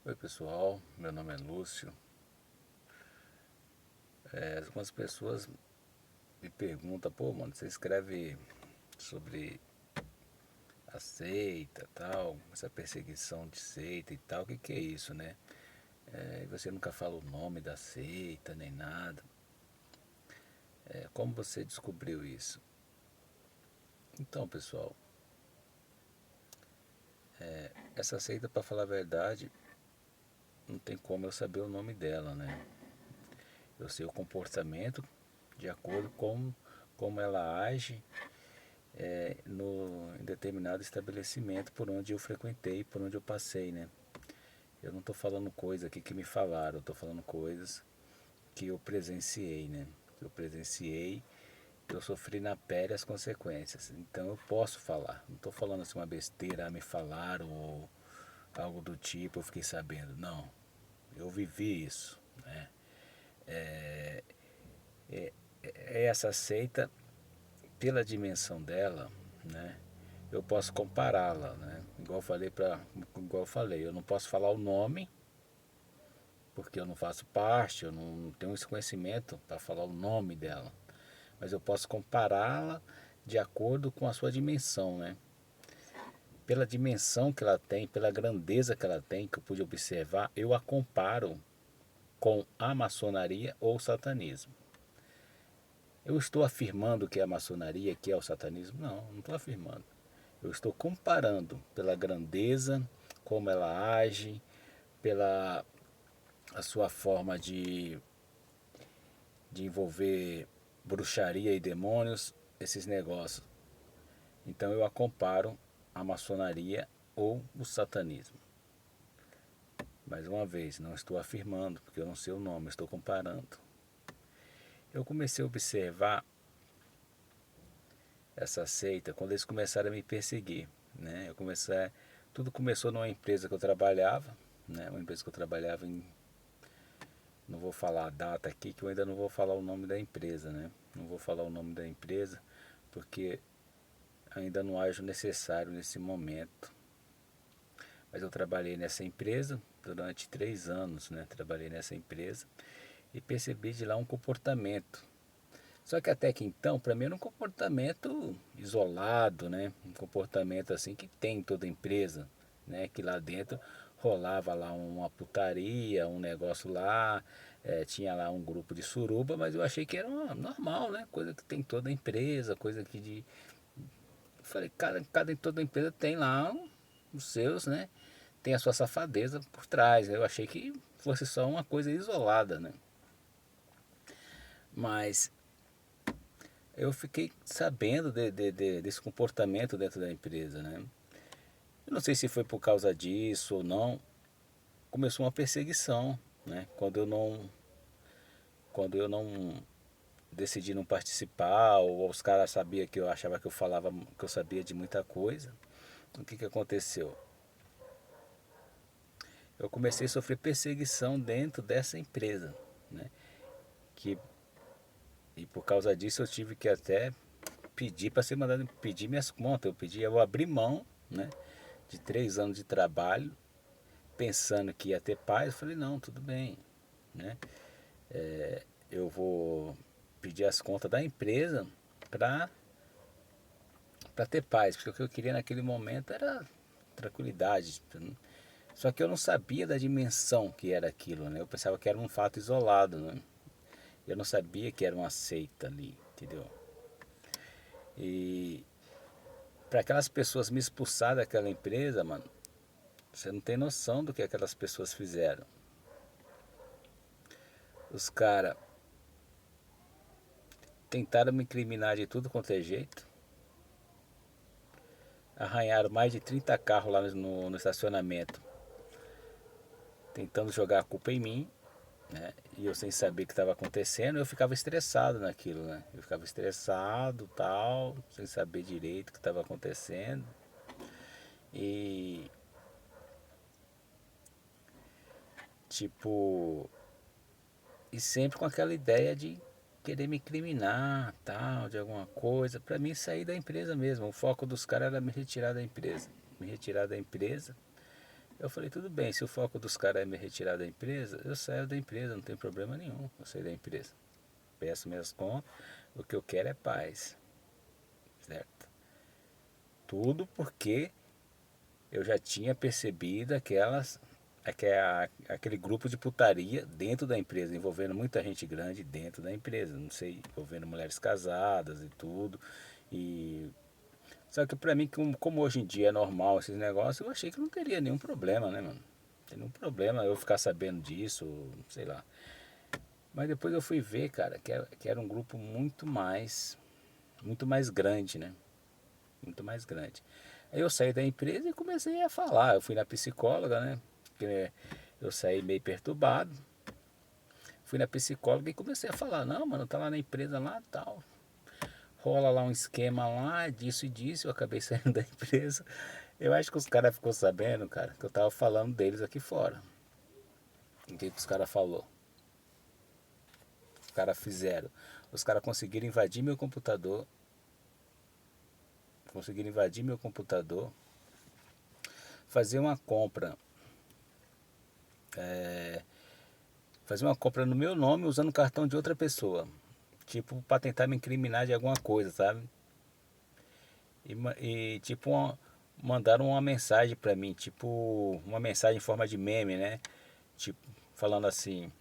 Oi pessoal, meu nome é Lúcio. Algumas pessoas me perguntam, pô mano, você escreve sobre a seita tal, essa perseguição de seita e tal, o que que é isso, né? E você nunca fala o nome da seita nem nada. Como você descobriu isso? Então pessoal, essa seita, para falar a verdade, não tem como eu saber o nome dela, né? Eu sei o comportamento de acordo com como ela age em determinado estabelecimento por onde eu frequentei, por onde eu passei, né? Eu não estou falando coisa aqui que me falaram, eu estou falando coisas que eu presenciei, né? Que eu presenciei, eu sofri na pele as consequências. Então eu posso falar. Não estou falando assim uma besteira, me falaram ou algo do tipo, eu fiquei sabendo. Não, eu vivi isso, né? Essa seita, pela dimensão dela, né? Eu posso compará-la, né? Igual eu falei, eu não posso falar o nome porque eu não faço parte, eu não tenho esse conhecimento para falar o nome dela, mas eu posso compará-la de acordo com a sua dimensão, né? Pela dimensão que ela tem, pela grandeza que ela tem, que eu pude observar, eu a comparo com a maçonaria ou o satanismo. Eu estou afirmando que é a maçonaria, que é o satanismo? Não, não estou afirmando. Eu estou comparando pela grandeza, como ela age, pela a sua forma de envolver bruxaria e demônios, esses negócios. Então eu a comparo à maçonaria ou o satanismo. Mais uma vez, não estou afirmando, porque eu não sei o nome, estou comparando. Eu comecei a observar essa seita quando eles começaram a me perseguir, né? Tudo começou numa empresa que eu trabalhava, né? Uma empresa que eu trabalhava em, não vou falar a data aqui, que eu ainda não vou falar o nome da empresa, né? Não vou falar o nome da empresa, porque ainda não acho necessário nesse momento. Mas eu trabalhei nessa empresa durante 3 anos, né? Trabalhei nessa empresa e percebi de lá um comportamento. Só que até que então, para mim era um comportamento isolado, né? Um comportamento assim que tem em toda empresa, né? Que lá dentro rolava lá uma putaria, um negócio lá, tinha lá um grupo de suruba, mas eu achei que era normal, né? Coisa que tem em toda empresa, coisa que de. Eu falei, cada em toda empresa tem lá os seus, né? Tem a sua safadeza por trás. Eu achei que fosse só uma coisa isolada, né? Mas eu fiquei sabendo desse comportamento dentro da empresa, né? Eu não sei se foi por causa disso ou não. Começou uma perseguição, né? Quando eu não decidi não participar, ou os caras sabiam que eu achava que eu falava, que eu sabia de muita coisa. O que que aconteceu? Eu comecei a sofrer perseguição dentro dessa empresa, né? Que E por causa disso eu tive que até pedir para ser mandado pedir minhas contas. Eu abri mão, né, de 3 anos de trabalho, pensando que ia ter paz. Eu falei, não, tudo bem, né? Eu vou pedir as contas da empresa para para ter paz, porque o que eu queria naquele momento era tranquilidade. Só que eu não sabia da dimensão que era aquilo, né? Eu pensava que era um fato isolado, né? Eu não sabia que era uma seita ali, entendeu? E para aquelas pessoas me expulsar daquela empresa, mano, você não tem noção do que aquelas pessoas fizeram. Os caras tentaram me incriminar de tudo quanto é jeito. Arranharam mais de 30 carros lá no estacionamento, tentando jogar a culpa em mim, né? E eu sem saber o que estava acontecendo, eu ficava estressado naquilo, né? Eu ficava estressado, tal, sem saber direito o que estava acontecendo. E tipo, e sempre com aquela ideia de querer me incriminar, tal, de alguma coisa, para mim sair da empresa mesmo. O foco dos caras era me retirar da empresa, me retirar da empresa, Eu falei, tudo bem, se o foco dos caras é me retirar da empresa, eu saio da empresa, não tem problema nenhum, eu saio da empresa. Peço minhas contas, o que eu quero é paz, certo? Tudo porque eu já tinha percebido aquele grupo de putaria dentro da empresa, envolvendo muita gente grande dentro da empresa, não sei, envolvendo mulheres casadas e tudo. E só que pra mim, como hoje em dia é normal esses negócios, eu achei que não teria nenhum problema, né, mano? Não tem nenhum problema eu ficar sabendo disso, sei lá. Mas depois eu fui ver, cara, que era um grupo muito mais grande, né? Muito mais grande. Aí eu saí da empresa e comecei a falar. Eu fui na psicóloga, né? Porque eu saí meio perturbado. Fui na psicóloga e comecei a falar, não, mano, tá lá na empresa lá tal. Rola lá um esquema lá, disso e disso. Eu acabei saindo da empresa. Eu acho que os caras ficou sabendo, cara, que eu tava falando deles aqui fora. O que os caras falou? Os caras fizeram. Os caras conseguiram invadir meu computador. Conseguiram invadir meu computador. Fazer uma compra. Fazer uma compra no meu nome usando o cartão de outra pessoa. Tipo, pra tentar me incriminar de alguma coisa, sabe? Tipo, mandaram uma mensagem pra mim. Tipo, uma mensagem em forma de meme, né? Tipo, falando assim: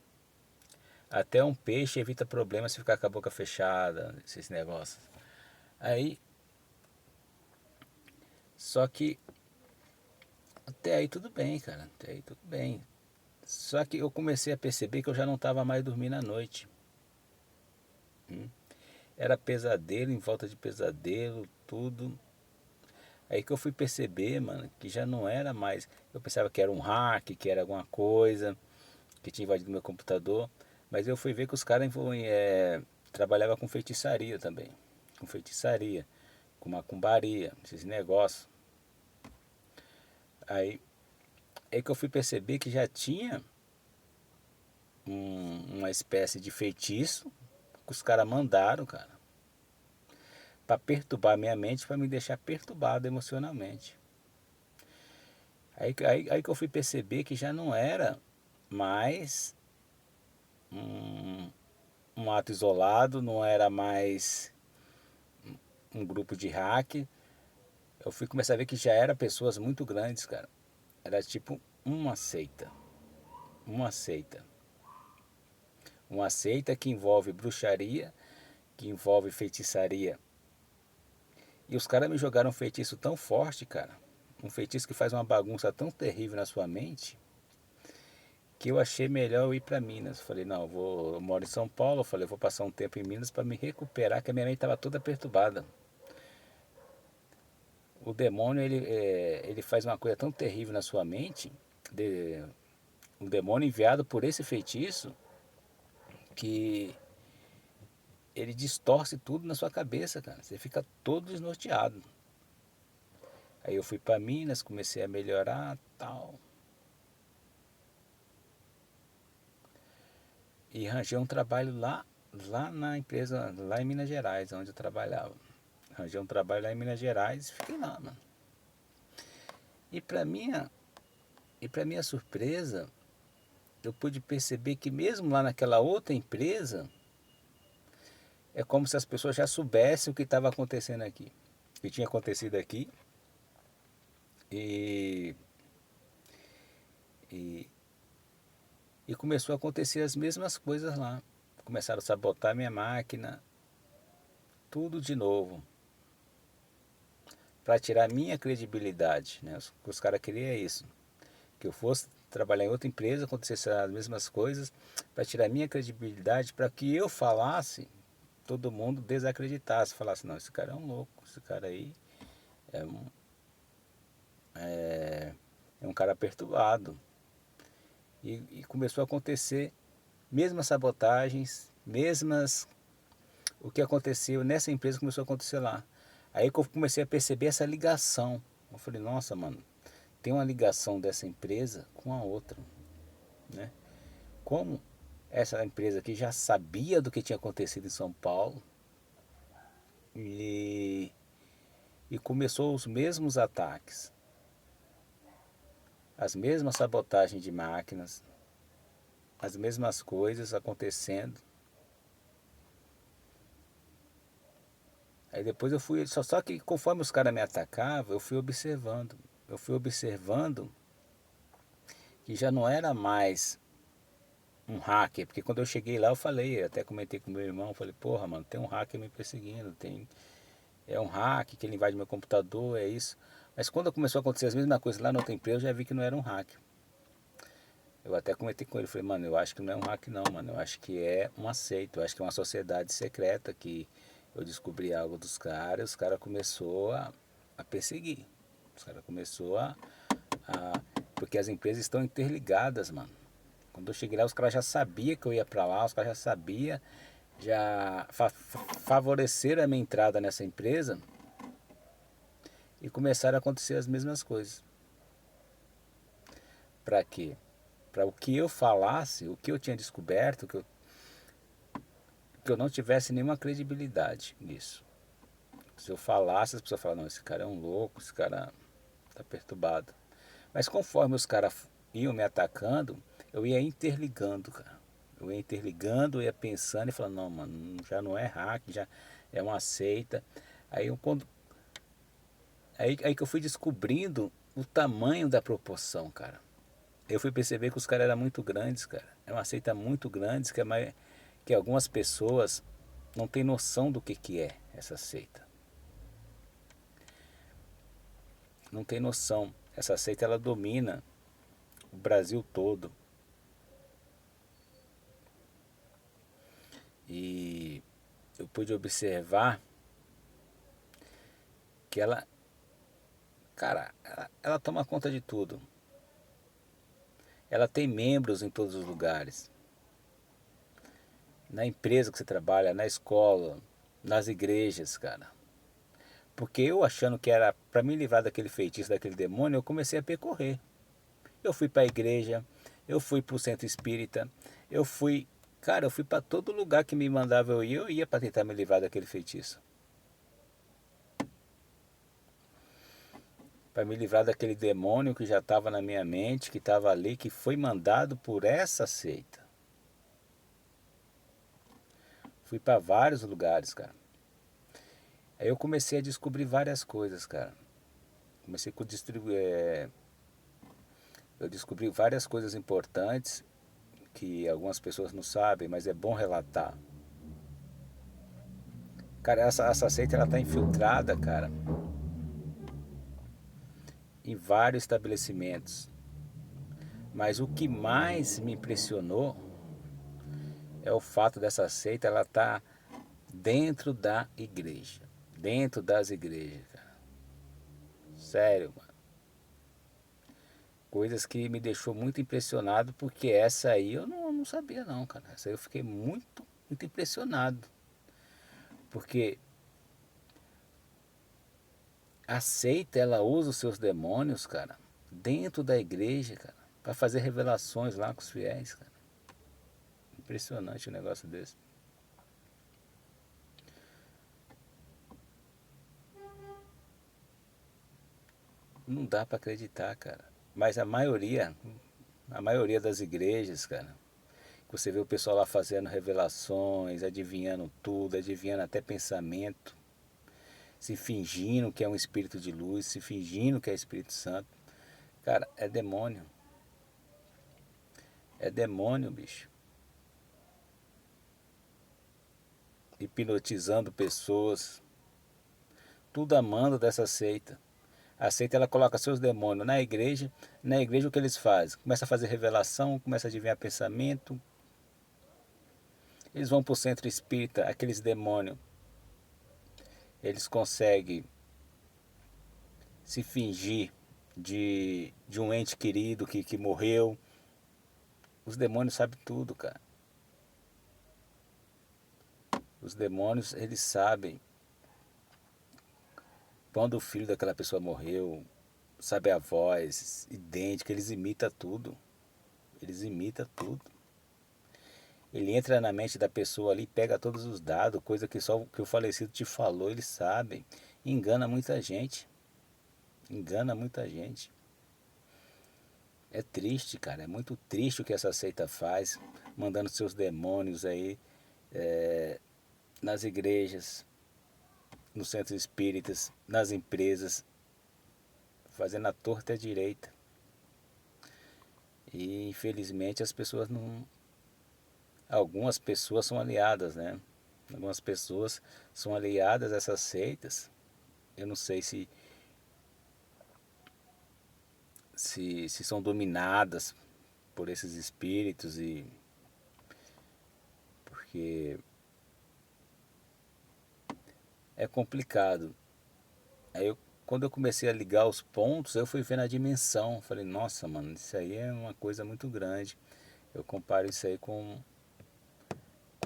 até um peixe evita problemas se ficar com a boca fechada, esses negócios. Aí, só que até aí tudo bem, cara. Até aí tudo bem. Só que eu comecei a perceber que eu já não estava mais dormindo à noite. Era pesadelo em volta de pesadelo, tudo. Aí que eu fui perceber, mano, que já não era mais. Eu pensava que era um hack, que era alguma coisa, que tinha invadido meu computador. Mas eu fui ver que os caras trabalhavam com feitiçaria também. Com feitiçaria, com macumbaria, esses negócios. Aí, aí que eu fui perceber que já tinha uma espécie de feitiço que os caras mandaram, cara, para perturbar minha mente, para me deixar perturbado emocionalmente. Aí que eu fui perceber que já não era mais um, um ato isolado, não era mais um grupo de hack. Eu fui começar a ver que já era pessoas muito grandes, cara. Era tipo uma seita. Uma seita. Uma seita que envolve bruxaria, que envolve feitiçaria. E os caras me jogaram um feitiço tão forte, cara. Um feitiço que faz uma bagunça tão terrível na sua mente, que eu achei melhor eu ir para Minas. Falei, não, eu moro em São Paulo, eu falei, eu vou passar um tempo em Minas para me recuperar, que a minha mente estava toda perturbada. O demônio, ele faz uma coisa tão terrível na sua mente, de, um demônio enviado por esse feitiço, que ele distorce tudo na sua cabeça, cara. Você fica todo desnorteado. Aí eu fui para Minas, comecei a melhorar, tal. E arranjei um trabalho lá na empresa, lá em Minas Gerais, onde eu trabalhava. Arranjei um trabalho lá em Minas Gerais e fiquei lá, mano. E para minha surpresa, eu pude perceber que mesmo lá naquela outra empresa, é como se as pessoas já soubessem o que estava acontecendo aqui. O que tinha acontecido aqui. E, e, e começou a acontecer as mesmas coisas lá. Começaram a sabotar minha máquina, tudo de novo. Para tirar minha credibilidade, né? Os caras queriam isso. Que eu fosse trabalhar em outra empresa, acontecesse as mesmas coisas, para tirar minha credibilidade, para que eu falasse, todo mundo desacreditasse, falasse, não, esse cara é um louco, esse cara aí é um, é um cara perturbado. E começou a acontecer mesmas sabotagens, mesmas. O que aconteceu nessa empresa começou a acontecer lá. Aí que eu comecei a perceber essa ligação. Eu falei, nossa, mano, tem uma ligação dessa empresa com a outra, né? Como essa empresa aqui já sabia do que tinha acontecido em São Paulo e, e começou os mesmos ataques. as mesmas sabotagens de máquinas, as mesmas coisas acontecendo. Aí depois eu fui, só que conforme os caras me atacavam, eu fui observando. Eu fui observando que já não era mais um hacker, porque quando eu cheguei lá eu falei, até comentei com meu irmão, falei, porra, mano, tem um hacker me perseguindo, é um hacker que ele invade meu computador, é isso. Mas quando começou a acontecer as mesmas coisas lá na outra empresa, eu já vi que não era um hacker. Eu até comentei com ele, falei, mano, eu acho que não é um hack não, mano, eu acho que é uma seita, eu acho que é uma sociedade secreta que eu descobri algo dos caras, os caras começou a perseguir, os caras começou porque as empresas estão interligadas, mano. Quando eu cheguei lá, os caras já sabiam que eu ia pra lá, os caras já sabiam, já favoreceram a minha entrada nessa empresa e começaram a acontecer as mesmas coisas. Pra quê? Para o que eu falasse, o que eu tinha descoberto, que eu não tivesse nenhuma credibilidade nisso. Se eu falasse, as pessoas falavam, não, esse cara é um louco, esse cara tá perturbado. Mas conforme os caras iam me atacando, eu ia interligando, cara. Eu ia interligando, eu ia pensando e falando, não, mano, já não é hack, já é uma seita. Aí que eu fui descobrindo o tamanho da proporção, cara. Eu fui perceber que os caras eram muito grandes, cara. É uma seita muito grande que algumas pessoas não têm noção do que é essa seita. Não tem noção. Essa seita ela domina o Brasil todo. E eu pude observar que ela, cara, ela toma conta de tudo. Ela tem membros em todos os lugares. Na empresa que você trabalha, na escola, nas igrejas, cara. Porque eu achando que era para me livrar daquele feitiço, daquele demônio, eu comecei a percorrer. Eu fui para a igreja, eu fui para o centro espírita, eu fui, cara, eu fui para todo lugar que me mandava eu ia para tentar me livrar daquele feitiço. Para me livrar daquele demônio que já estava na minha mente, que estava ali, que foi mandado por essa seita. Fui para vários lugares, cara. Aí eu comecei a descobrir várias coisas, cara. Comecei a distribuir, eu descobri várias coisas importantes que algumas pessoas não sabem, mas é bom relatar. Cara, essa seita ela tá infiltrada, cara, em vários estabelecimentos. Mas o que mais me impressionou é o fato dessa seita ela tá dentro da igreja, dentro das igrejas, cara. Sério, mano. Coisas que me deixou muito impressionado, porque essa aí eu não sabia não, cara. Essa aí eu fiquei muito impressionado. Porque a seita, ela usa os seus demônios, cara, dentro da igreja, cara, para fazer revelações lá com os fiéis, cara. Impressionante um negócio desse. Não dá para acreditar, cara. Mas a maioria das igrejas, cara, você vê o pessoal lá fazendo revelações, adivinhando tudo, adivinhando até pensamento, se fingindo que é um espírito de luz, se fingindo que é Espírito Santo. Cara, é demônio. É demônio, bicho. Hipnotizando pessoas. Tudo a mando dessa seita. A seita ela coloca seus demônios na igreja. Na igreja o que eles fazem? Começa a fazer revelação, começa a adivinhar pensamento. Eles vão para o centro espírita, aqueles demônios. Eles conseguem se fingir de um ente querido que morreu. Os demônios sabem tudo, cara. Os demônios, eles sabem quando o filho daquela pessoa morreu, sabe a voz idêntica, eles imitam tudo. Eles imitam tudo. Ele entra na mente da pessoa ali, pega todos os dados, coisa que só que o falecido te falou, eles sabem. Engana muita gente. Engana muita gente. É triste, cara, é muito triste o que essa seita faz, mandando seus demônios aí nas igrejas, nos centros espíritas, nas empresas, fazendo a torta e a direita. E infelizmente as pessoas não. Algumas pessoas são aliadas, né? Algumas pessoas são aliadas a essas seitas. Eu não sei se são dominadas por esses espíritos e porque é complicado. Quando eu comecei a ligar os pontos, eu fui vendo a dimensão. Falei, nossa, mano, isso aí é uma coisa muito grande. Eu comparo isso aí com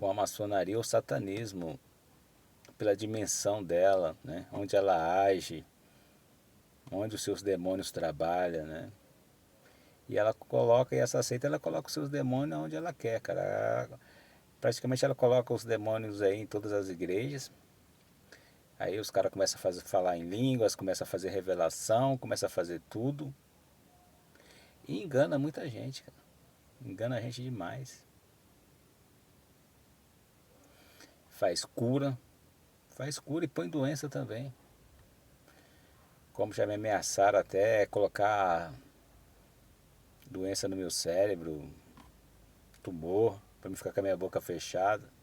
a maçonaria ou satanismo, pela dimensão dela, né? Onde ela age, onde os seus demônios trabalham, né? E ela coloca, e essa seita, ela coloca os seus demônios onde ela quer, cara. Praticamente ela coloca os demônios aí em todas as igrejas. Aí os caras começam a falar em línguas, começam a fazer revelação, começam a fazer tudo. E engana muita gente, cara. Engana a gente demais. Faz cura e põe doença também. Como já me ameaçaram até colocar doença no meu cérebro, tumor, para me ficar com a minha boca fechada.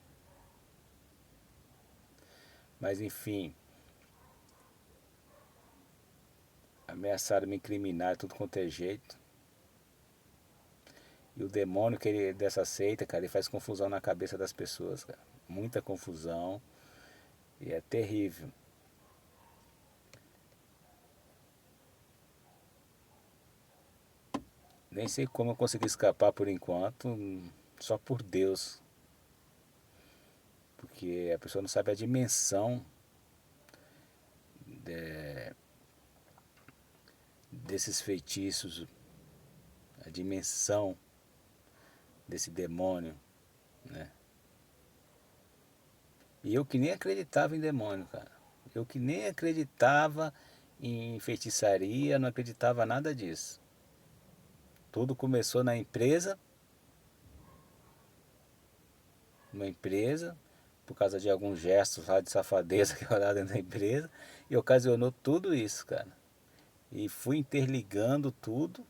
Mas enfim, ameaçaram me incriminar tudo quanto é jeito. E o demônio dessa seita, cara, ele faz confusão na cabeça das pessoas, cara. Muita confusão. E é terrível. Nem sei como eu consegui escapar por enquanto, só por Deus. Porque a pessoa não sabe a dimensão desses feitiços, a dimensão desse demônio, né? E eu que nem acreditava em demônio, cara. Eu que nem acreditava em feitiçaria, não acreditava nada disso. Tudo começou numa empresa, por causa de alguns gestos lá de safadeza que rolaram dentro da empresa, e ocasionou tudo isso, cara. E fui interligando tudo,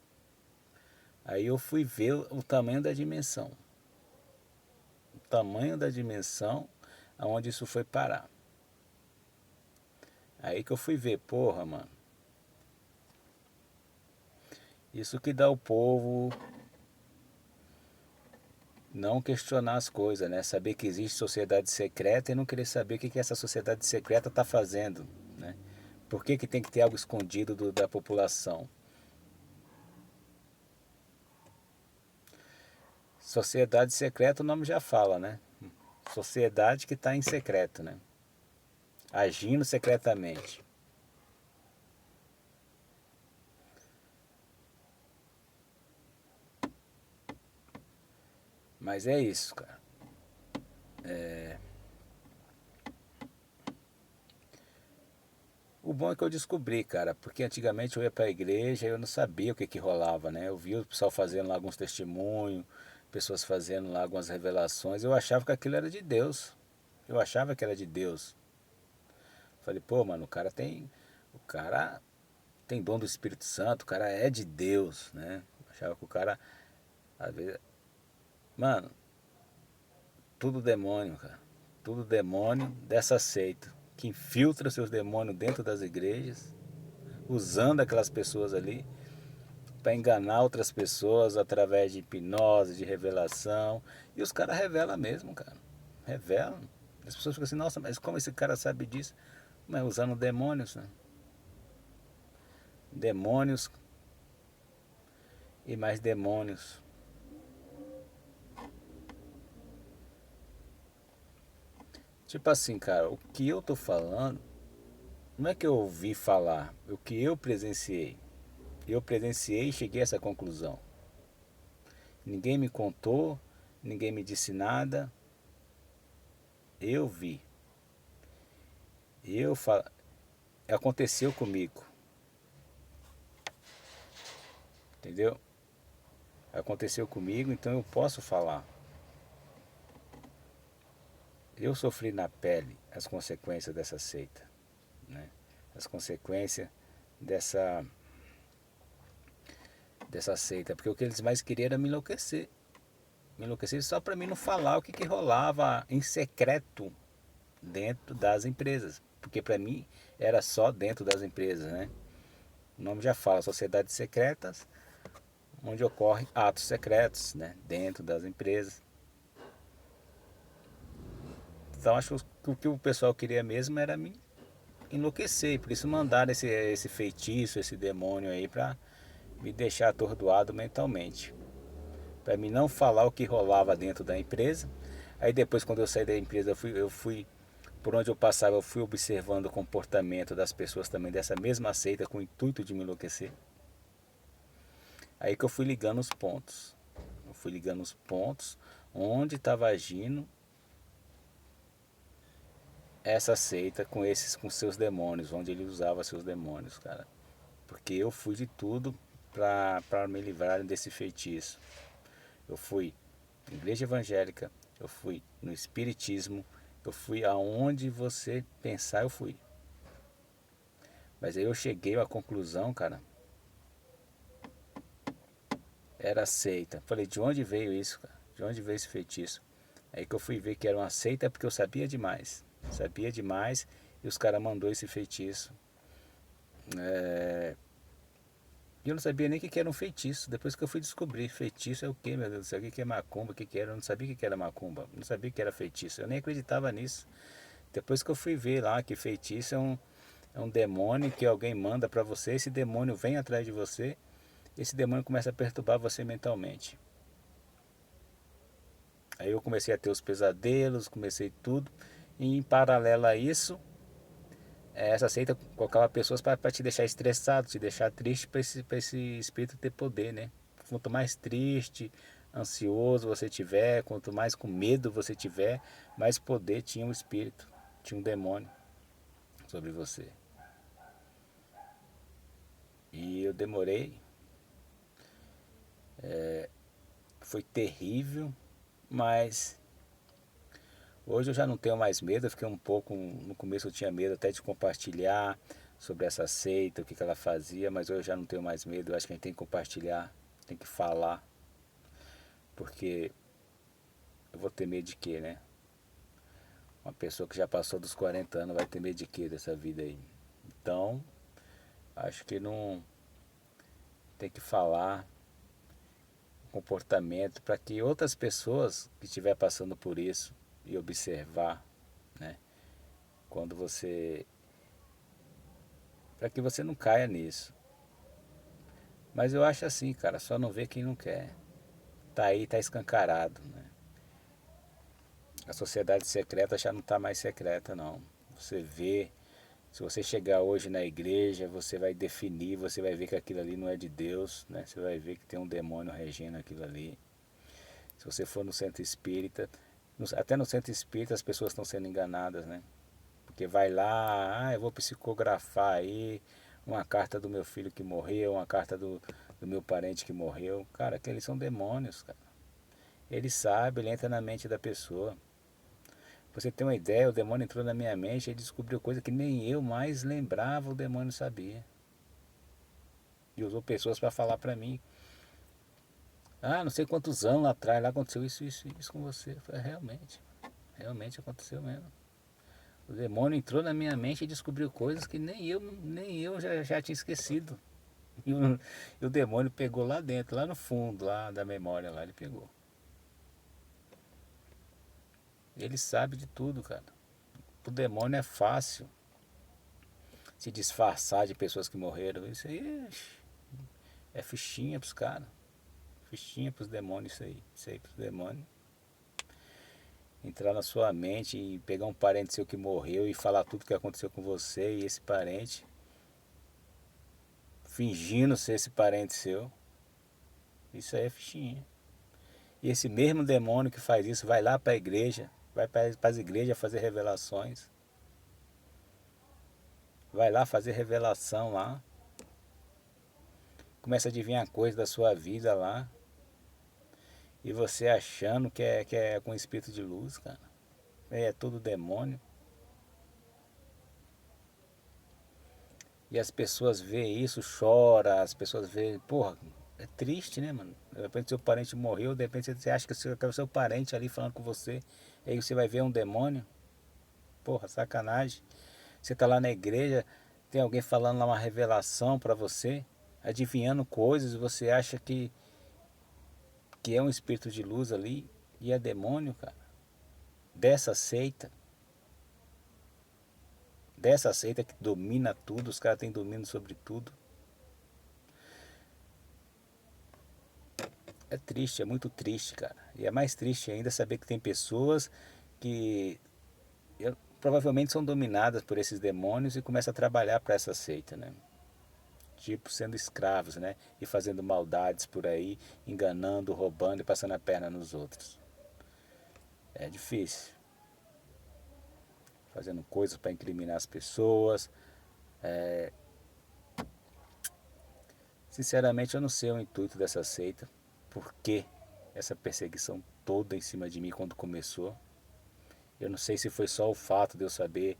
aí eu fui ver o tamanho da dimensão. O tamanho da dimensão aonde isso foi parar. Aí que eu fui ver, porra, mano. Isso que dá o povo não questionar as coisas, né? Saber que existe sociedade secreta e não querer saber o que essa sociedade secreta está fazendo, né? Por que tem que ter algo escondido da população? Sociedade secreta, o nome já fala, né? Sociedade que está em secreto, né? Agindo secretamente. Mas é isso, cara. O bom é que eu descobri, cara, porque antigamente eu ia para a igreja e eu não sabia o que rolava, né? Eu via o pessoal fazendo lá alguns testemunhos, pessoas fazendo lá algumas revelações, eu achava que aquilo era de Deus. Eu achava que era de Deus. Falei, pô, mano, o cara tem dom do Espírito Santo, o cara é de Deus, né? Eu achava que o cara, às vezes, mano, tudo demônio, cara. Tudo demônio dessa seita que infiltra seus demônios dentro das igrejas, usando aquelas pessoas ali para enganar outras pessoas através de hipnose, de revelação. E os caras revelam mesmo, cara. Revelam. As pessoas ficam assim, nossa, mas como esse cara sabe disso? Mas usando demônios, né? Demônios e mais demônios. Tipo assim, cara, o que eu tô falando não é que eu ouvi falar, é o que eu presenciei. Eu presenciei e cheguei a essa conclusão. Ninguém me contou, ninguém me disse nada. Eu vi. Eu fa... Aconteceu comigo. Entendeu? Aconteceu comigo, então eu posso falar. Eu sofri na pele as consequências dessa seita, né? As consequências dessa, dessa seita, porque o que eles mais queriam era me enlouquecer só para mim não falar o que, que rolava em secreto dentro das empresas, porque para mim era só dentro das empresas, né? O nome já fala, sociedades secretas, onde ocorrem atos secretos, né? Dentro das empresas. Então acho que o que o pessoal queria mesmo era me enlouquecer, por isso mandaram esse feitiço, esse demônio aí para me deixar atordoado mentalmente, para mim não falar o que rolava dentro da empresa. Aí depois, quando eu saí da empresa, eu fui por onde eu passava, eu fui observando o comportamento das pessoas também dessa mesma seita com o intuito de me enlouquecer. Aí que eu fui ligando os pontos. Eu fui ligando os pontos onde estava agindo essa seita com seus demônios, onde ele usava seus demônios, cara. Porque eu fui de tudo para me livrar desse feitiço. Eu fui na igreja evangélica, eu fui no espiritismo, eu fui aonde você pensar, eu fui. Mas aí eu cheguei à conclusão, cara, era seita. Falei, de onde veio isso, cara? De onde veio esse feitiço? Aí que eu fui ver que era uma seita porque eu sabia demais. Sabia demais e os caras mandou esse feitiço. E eu não sabia nem o que era um feitiço. Depois que eu fui descobrir, feitiço é o que, meu Deus do céu? O que é macumba? O que era? Eu não sabia o que era macumba. Não sabia o que era feitiço. Eu nem acreditava nisso. Depois que eu fui ver lá que feitiço é um demônio que alguém manda pra você. Esse demônio vem atrás de você. Esse demônio começa a perturbar você mentalmente. Aí eu comecei a ter os pesadelos, comecei tudo. E em paralelo a isso, essa seita colocava pessoas para te deixar estressado, te deixar triste, para esse espírito ter poder, né? Quanto mais triste, ansioso você tiver, quanto mais com medo você tiver, mais poder tinha o espírito, tinha um demônio sobre você. E eu demorei, foi terrível, mas hoje eu já não tenho mais medo. Eu fiquei um pouco, no começo eu tinha medo até de compartilhar sobre essa seita, o que ela fazia, mas hoje eu já não tenho mais medo. Eu acho que a gente tem que compartilhar, tem que falar, porque eu vou ter medo de quê, né? Uma pessoa que já passou dos 40 anos vai ter medo de quê dessa vida aí? Então, acho que não tem que falar comportamento para que outras pessoas que estiver passando por isso e observar, né? Quando você, para que você não caia nisso. Mas eu acho assim, cara, só não vê quem não quer. Tá aí, tá escancarado, né? A sociedade secreta já não tá mais secreta, não. Você vê, se você chegar hoje na igreja, você vai definir, você vai ver que aquilo ali não é de Deus, né? Você vai ver que tem um demônio regendo aquilo ali. Se você for no centro espírita, até no centro espírita as pessoas estão sendo enganadas, né? Porque vai lá, eu vou psicografar aí uma carta do meu filho que morreu, uma carta do meu parente que morreu. Cara, aqueles são demônios, cara. Ele sabe, ele entra na mente da pessoa. Pra você ter uma ideia, o demônio entrou na minha mente e descobriu coisa que nem eu mais lembrava, o demônio sabia. E usou pessoas para falar para mim. Ah, não sei quantos anos atrás lá aconteceu isso com você. Eu falei, realmente aconteceu mesmo. O demônio entrou na minha mente e descobriu coisas que nem eu já tinha esquecido. E o demônio pegou lá dentro, lá no fundo, lá da memória, lá ele pegou. Ele sabe de tudo, cara. O demônio é fácil se disfarçar de pessoas que morreram. Isso aí é fichinha pros caras. Fichinha pros demônios isso aí. Isso aí pros demônios. Entrar na sua mente e pegar um parente seu que morreu e falar tudo que aconteceu com você e esse parente, fingindo ser esse parente seu. Isso aí é fichinha. E esse mesmo demônio que faz isso vai lá para a igreja, vai para as igrejas fazer revelações. Vai lá fazer revelação lá. Começa a adivinhar coisas da sua vida lá. E você achando que é com espírito de luz, cara. É tudo demônio. E as pessoas veem isso, choram, as pessoas veem, porra, é triste, né, mano? De repente seu parente morreu, de repente você acha que é o seu parente ali falando com você, e aí você vai ver um demônio. Porra, sacanagem. Você tá lá na igreja, tem alguém falando lá uma revelação pra você, adivinhando coisas, e você acha que é um espírito de luz ali, e é demônio, cara. Dessa seita, dessa seita que domina tudo, os caras têm domínio sobre tudo. É triste, é muito triste, cara. E é mais triste ainda saber que tem pessoas que provavelmente são dominadas por esses demônios e começam a trabalhar para essa seita, né? Tipo, sendo escravos, né? E fazendo maldades por aí, enganando, roubando e passando a perna nos outros. É difícil. Fazendo coisas para incriminar as pessoas. Sinceramente, eu não sei o intuito dessa seita. Por que essa perseguição toda em cima de mim quando começou. Eu não sei se foi só o fato de eu saber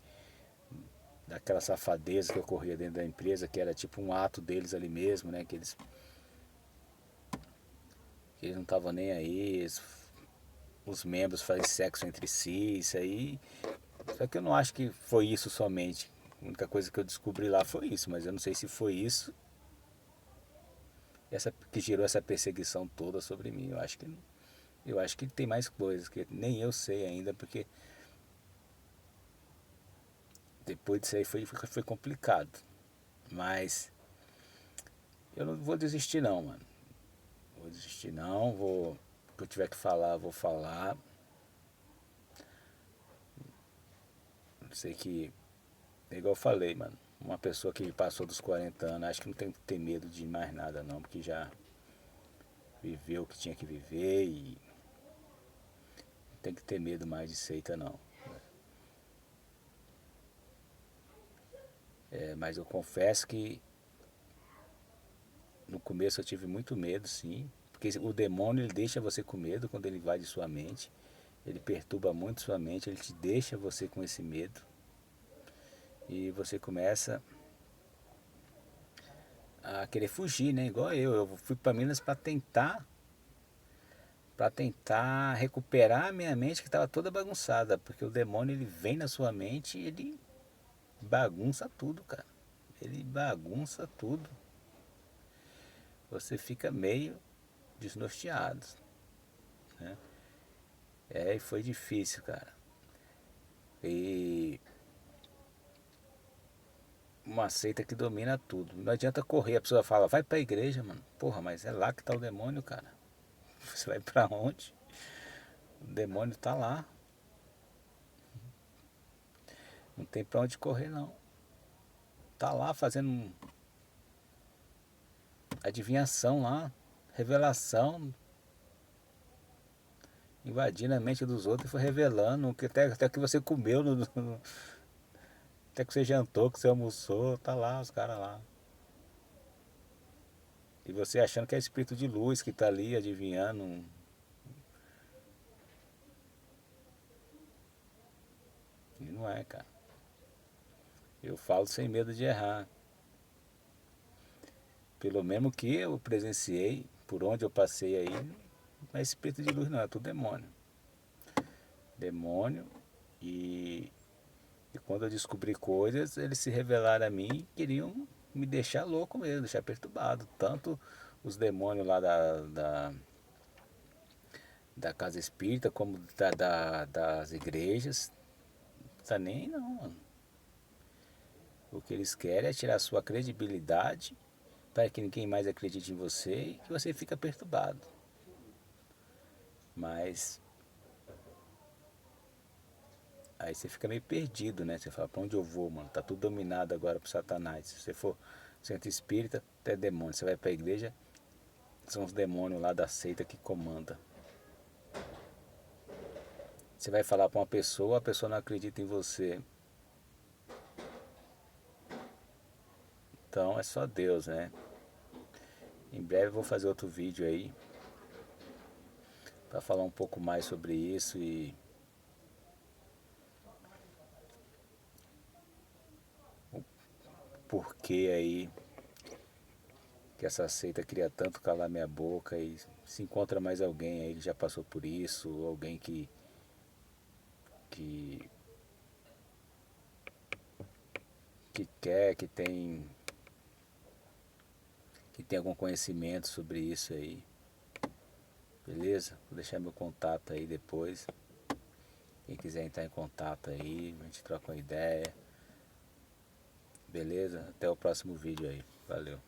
daquela safadeza que ocorria dentro da empresa, que era tipo um ato deles ali mesmo, né? Que eles não estavam nem aí, os membros fazem sexo entre si, isso aí. Só que eu não acho que foi isso somente. A única coisa que eu descobri lá foi isso, mas eu não sei se foi isso que gerou essa perseguição toda sobre mim. Eu acho que tem mais coisas que nem eu sei ainda, porque depois disso aí foi complicado. Mas eu não vou desistir não, mano. Vou desistir não, vou. O que eu tiver que falar, vou falar. Sei que, é igual eu falei, mano. Uma pessoa que passou dos 40 anos, acho que não tem que ter medo de mais nada não, porque já viveu o que tinha que viver e não tem que ter medo mais de seita não. Mas eu confesso que no começo eu tive muito medo, sim. Porque o demônio ele deixa você com medo quando ele invade sua mente. Ele perturba muito sua mente, ele te deixa você com esse medo. E você começa a querer fugir, né? Igual eu. Eu fui para Minas para tentar recuperar a minha mente que estava toda bagunçada, porque o demônio ele vem na sua mente e ele bagunça tudo, cara. Ele bagunça tudo. Você fica meio desnorteado, né? E foi difícil, cara. E uma seita que domina tudo. Não adianta correr, a pessoa fala, vai pra igreja, mano. Porra, mas é lá que tá o demônio, cara. Você vai pra onde? O demônio tá lá. Não tem pra onde correr, não. Tá lá fazendo adivinhação lá, revelação, invadindo a mente dos outros e foi revelando que até que você comeu, até que você jantou, que você almoçou, tá lá os caras lá. E você achando que é espírito de luz que tá ali adivinhando. E não é, cara. Eu falo sem medo de errar. Pelo menos que eu presenciei, por onde eu passei aí, não é espírito de luz não, é tudo demônio. Demônio e E quando eu descobri coisas, eles se revelaram a mim e queriam me deixar louco mesmo, deixar perturbado. Tanto os demônios lá da casa espírita, como das igrejas. Não tá nem aí não, mano. O que eles querem é tirar a sua credibilidade para que ninguém mais acredite em você e que você fica perturbado. Mas aí você fica meio perdido, né? Você fala, pra onde eu vou, mano? Tá tudo dominado agora por Satanás. Se você for centro espírita, é demônio. Você vai pra igreja, são os demônios lá da seita que comanda. Você vai falar pra uma pessoa, a pessoa não acredita em você. Então é só Deus, né? Em breve eu vou fazer outro vídeo aí para falar um pouco mais sobre isso e o porquê aí que essa seita queria tanto calar minha boca. E se encontra mais alguém aí que já passou por isso, ou alguém que, que quer, que tem algum conhecimento sobre isso aí, beleza? Vou deixar meu contato aí depois. Quem quiser entrar em contato aí, a gente troca uma ideia. Beleza? Até o próximo vídeo aí. Valeu.